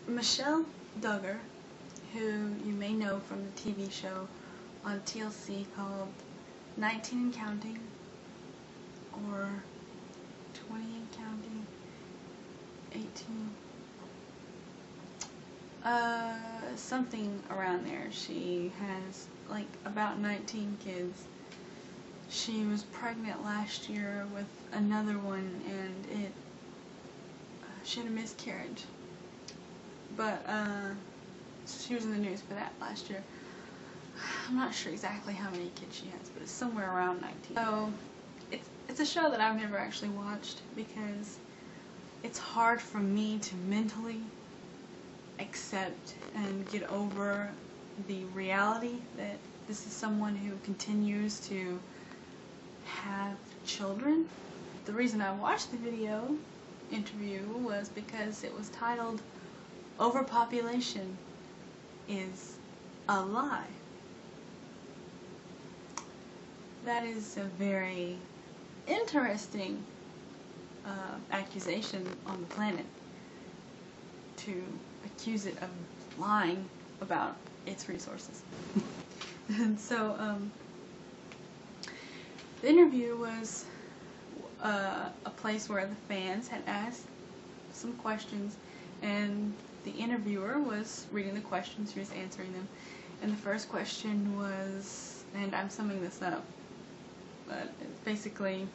Michelle Duggar, who you may know from the TV show on TLC called 19 and Counting, or 20 and Counting, 18, something around there. She has like about 19 kids. She was pregnant last year with another one, and she had a miscarriage. But she was in the news for that last year. I'm not sure exactly how many kids she has, but it's somewhere around 19. So it's a show that I've never actually watched because it's hard for me to mentally accept and get over the reality that this is someone who continues to have children. The reason I watched the video interview was because it was titled "Overpopulation is a lie." That is a very interesting accusation on the planet, to accuse it of lying about its resources. And so the interview was a place where the fans had asked some questions, and the interviewer was reading the questions, he was answering them. And the first question was, and I'm summing this up, but it's basically,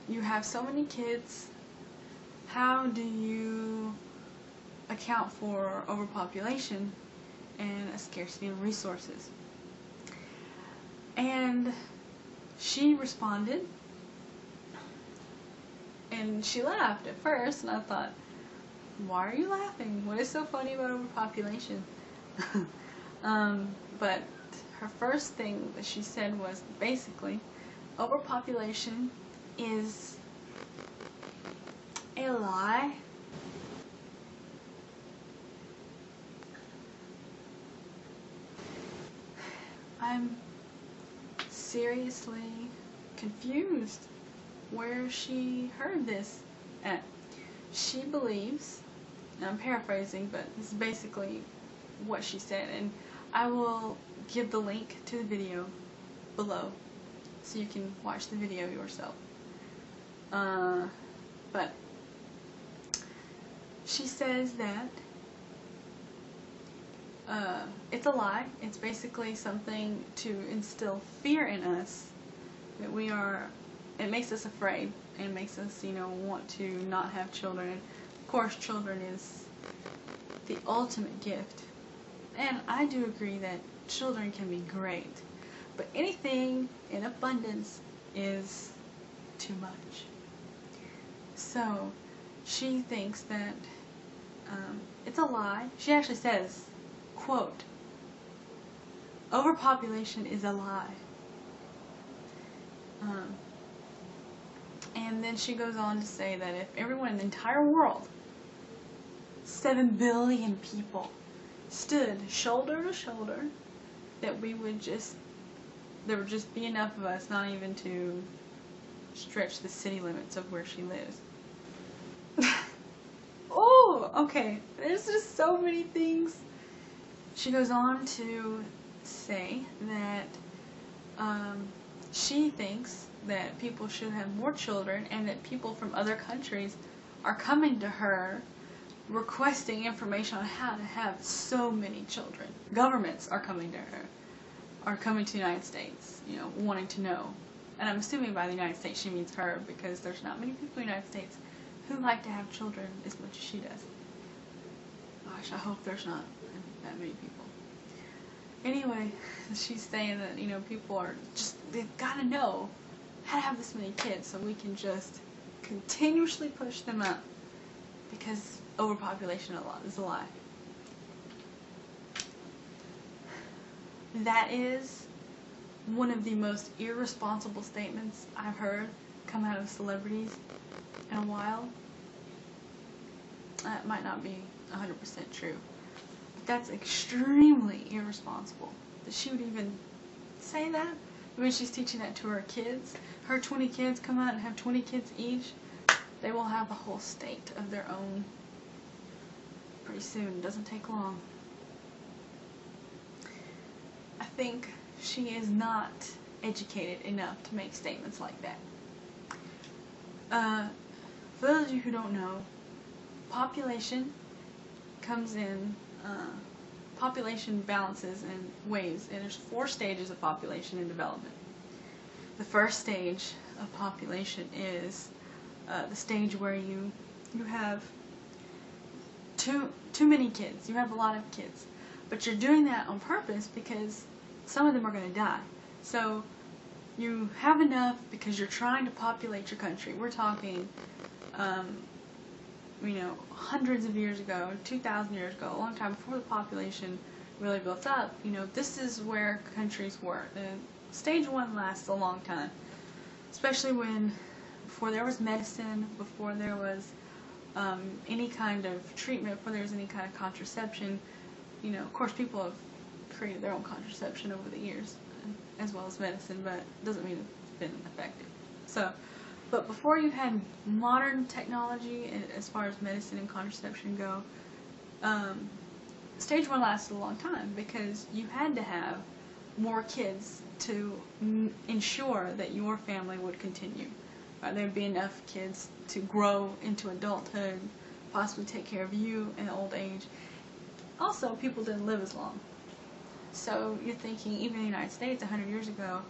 you have so many kids, how do you account for overpopulation and a scarcity of resources? And she responded, and she laughed at first, and I thought, why are you laughing? What is so funny about overpopulation? But her first thing that she said was basically, overpopulation is a lie. I'm seriously confused where she heard this at. She believes, and I'm paraphrasing, but this is basically what she said, and I will give the link to the video below so you can watch the video yourself. But she says that it's a lie. It's basically something to instill fear in us, that it makes us afraid, and makes us, want to not have children. And of course, children is the ultimate gift. And I do agree that children can be great, but anything in abundance is too much. So she thinks that it's a lie. She actually says, quote, "Overpopulation is a lie." And then she goes on to say that if everyone in the entire world, 7 billion people, stood shoulder to shoulder, that there would just be enough of us, not even to stretch the city limits of where she lives. Oh, okay, there's just so many things. She goes on to say that she thinks that people should have more children, and that people from other countries are coming to her requesting information on how to have so many children. Governments are coming to her, are coming to the United States, wanting to know. And I'm assuming by the United States she means her, because there's not many people in the United States who like to have children as much as she does. Gosh, I hope there's not that many people. Anyway, she's saying that, people are they've got to know how to have this many kids, so we can just continuously push them up, because overpopulation is a lie. That is one of the most irresponsible statements I've heard come out of celebrities in a while. That might not be 100% true, but that's extremely irresponsible that she would even say that when she's teaching that to her kids. Her 20 kids come out and have 20 kids each, they will have a whole state of their own pretty soon. It doesn't take long. I think she is not educated enough to make statements like that. For those of you who don't know, population comes in, population balances in waves, and there's 4 stages of population in development. The first stage of population is the stage where you have too many kids. You have a lot of kids, but you're doing that on purpose because some of them are going to die. So you have enough because you're trying to populate your country. We're talking, hundreds of years ago, 2,000 years ago, a long time before the population really built up. This is where countries were. Stage 1 lasts a long time, especially before there was medicine, before there was any kind of treatment, before there was any kind of contraception. Of course, people have created their own contraception over the years, as well as medicine, but it doesn't mean it's been effective. But before you had modern technology, as far as medicine and contraception go, stage 1 lasted a long time because you had to have more kids to ensure that your family would continue. There'd be enough kids to grow into adulthood, possibly take care of you in old age. Also, people didn't live as long. So you're thinking, even in the United States 100 years ago,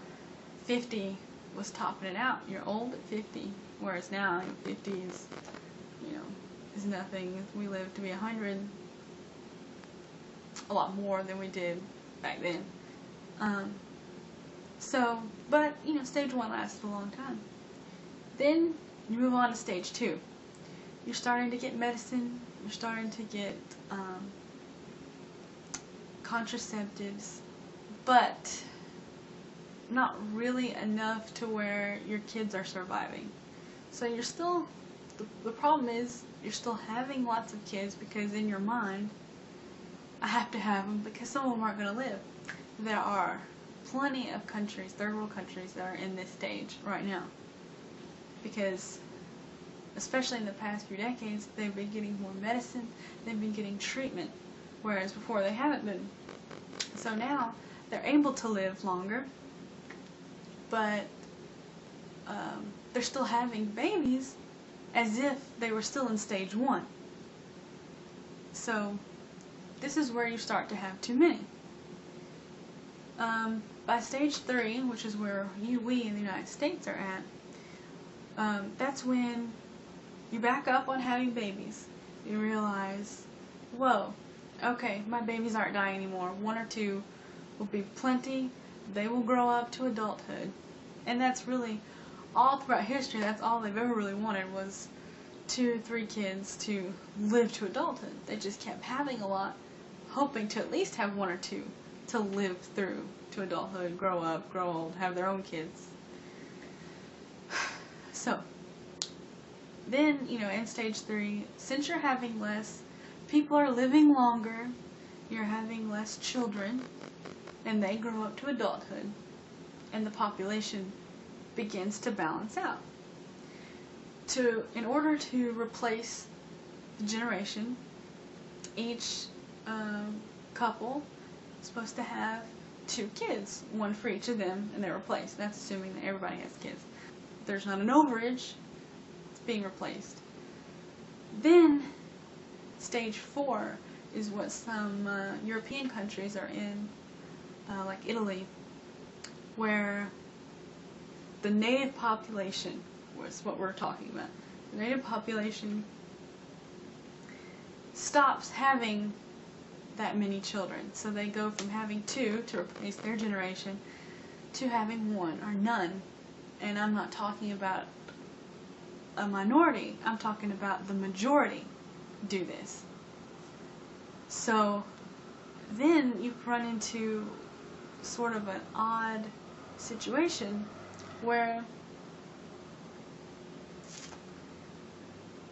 50 was topping it out. You're old at 50, whereas now 50 is nothing. We live to be 100, a lot more than we did back then. But stage 1 lasted a long time. Then you move on to stage 2. You're starting to get medicine. You're starting to get contraceptives, but not really enough to where your kids are surviving. So you're still, the problem is, you're still having lots of kids because in your mind, I have to have them because some of them aren't going to live. There are plenty of countries, third world countries, that are in this stage right now. Because, especially in the past few decades, they've been getting more medicine, they've been getting treatment, whereas before they haven't been. So now, they're able to live longer, but they're still having babies as if they were still in stage 1. So, this is where you start to have too many. By stage 3, which is where we in the United States are at, that's when you back up on having babies. You realize, whoa, okay, my babies aren't dying anymore. 1 or 2 will be plenty. They will grow up to adulthood. And that's really, all throughout history, that's all they've ever really wanted was 2 or 3 kids to live to adulthood. They just kept having a lot, hoping to at least have 1 or 2 to live through to adulthood, grow up, grow old, have their own kids. So, then, in stage 3, since you're having less, people are living longer, you're having less children, and they grow up to adulthood, and the population begins to balance out. In order to replace the generation, each couple is supposed to have 2 kids, 1 for each of them, and they're replaced. That's assuming that everybody has kids. If there's not an overage, it's being replaced. Then, stage 4 is what some European countries are in, like Italy, where the native population was what we're talking about. The native population stops having that many children. So they go from having 2 to replace their generation to having 1 or none. And I'm not talking about a minority, I'm talking about the majority do this. So then you run into sort of an odd situation where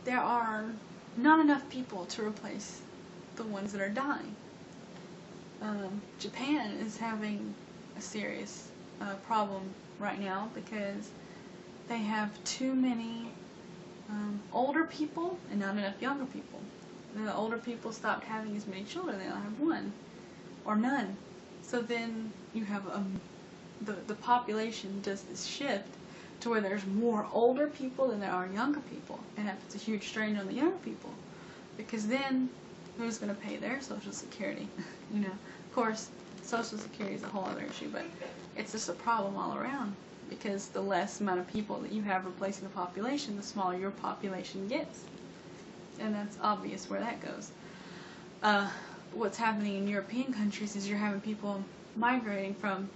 there are not enough people to replace the ones that are dying. Japan is having a serious problem right now because they have too many older people and not enough younger people. The older people stopped having as many children. They only have one or none. So then you have the population does this shift to where there's more older people than there are younger people, and that puts a huge strain on the younger people, because then who's going to pay their Social Security? You know, of course, Social Security is a whole other issue, but it's just a problem all around, because the less amount of people that you have replacing the population, the smaller your population gets, and that's obvious where that goes. What's happening in European countries is you're having people migrating from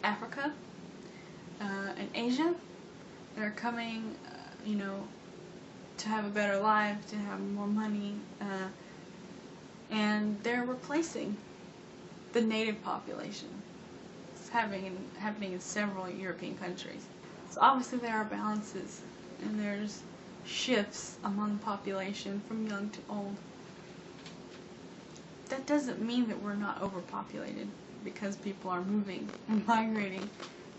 Africa and Asia that are coming, you know, to have a better life, to have more money, and they're replacing the native population. It's happening in several European countries. So obviously there are balances, and there's shifts among population from young to old. That doesn't mean that we're not overpopulated because people are moving and migrating.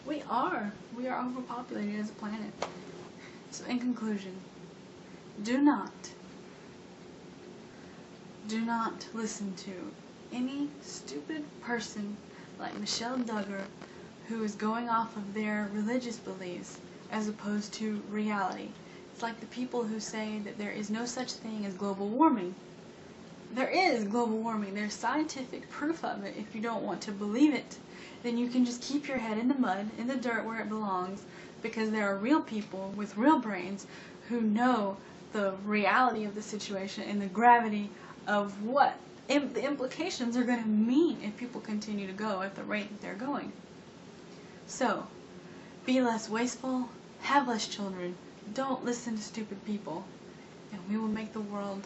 We are overpopulated as a planet. So in conclusion, do not listen to any stupid person like Michelle Duggar who is going off of their religious beliefs as opposed to reality. It's like the people who say that there is no such thing as global warming. There is global warming. There's scientific proof of it. If you don't want to believe it, then you can just keep your head in the mud, in the dirt where it belongs, because there are real people with real brains who know the reality of the situation and the gravity of what the implications are going to mean if people continue to go at the rate that they're going. So, be less wasteful, have less children, don't listen to stupid people, and we will make the world